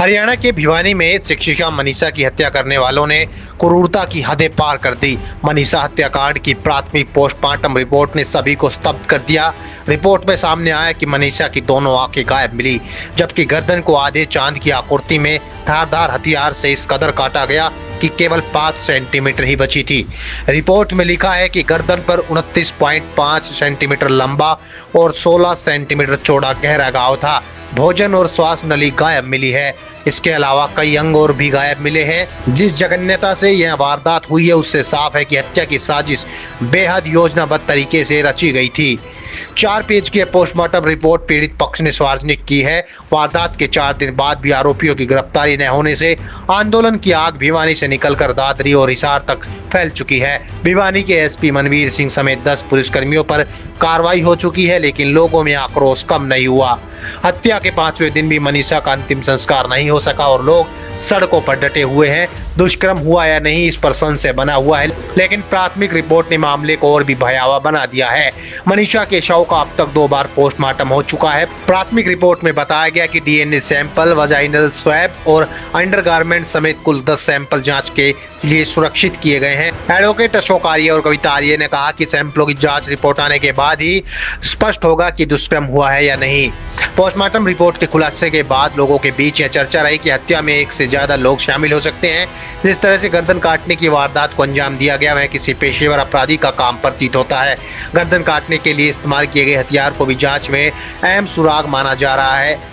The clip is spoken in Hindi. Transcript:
हरियाणा के भिवानी में शिक्षिका मनीषा की हत्या करने वालों ने क्रूरता की हदें पार कर दी। मनीषा हत्याकांड की प्राथमिक पोस्टमार्टम रिपोर्ट ने सभी को स्तब्ध कर दिया। रिपोर्ट में सामने आया कि मनीषा की दोनों आंखें गायब मिली, जबकि गर्दन को आधे चांद की आकृति में धारदार हथियार से इस कदर काटा गया कि केवल 5 सेंटीमीटर ही बची थी। रिपोर्ट में लिखा है कि गर्दन पर 29.5 सेंटीमीटर लंबा और 16 सेंटीमीटर चौड़ा गहरा घाव था। भोजन और श्वास नली गायब मिली है। इसके अलावा कई अंग और भी गायब मिले हैं। जिस जघन्यता से यह वारदात हुई है उससे साफ है कि हत्या की साजिश बेहद योजनाबद्ध तरीके से रची गई थी। 4 पेज की पोस्टमार्टम रिपोर्ट पीड़ित पक्ष ने सार्वजनिक की है। वारदात के 4 दिन बाद भी आरोपियों की गिरफ्तारी न होने से आंदोलन की आग भिवानी से निकलकर दादरी और हिसार तक फैल चुकी है। भिवानी के एसपी मनवीर सिंह समेत 10 पुलिसकर्मियों पर कार्रवाई हो चुकी है, लेकिन लोगों में आक्रोश कम नहीं हुआ। हत्या के 5वें दिन भी मनीषा का अंतिम संस्कार नहीं हो सका और लोग सड़कों पर डटे हुए हैं। दुष्कर्म हुआ या नहीं इस पर संशय बना हुआ है, लेकिन प्राथमिक रिपोर्ट ने मामले को और भी भयावह बना दिया है। मनीषा के शव का अब तक 2 बार पोस्टमार्टम हो चुका है। प्राथमिक रिपोर्ट में बताया गया कि डीएनए सैंपल, वजाइनल स्वैब और अंडरगारमेंट समेत कुल 10 सैंपल जांच के लिए सुरक्षित किए गए हैं। एडवोकेट अशोक आर्य और कविता आर्य ने कहा कि सैंपलों की जांच रिपोर्ट आने के बाद ही स्पष्ट होगा कि दुष्कर्म हुआ है या नहीं। पोस्टमार्टम रिपोर्ट के खुलासे के बाद लोगों के बीच यह चर्चा रही कि हत्या में 1 से ज्यादा लोग शामिल हो सकते हैं। जिस तरह से गर्दन काटने की वारदात को अंजाम दिया गया वह किसी पेशेवर अपराधी का काम प्रतीत होता है। गर्दन काटने के लिए इस्तेमाल किए गए हथियार को भी जांच में अहम सुराग माना जा रहा है।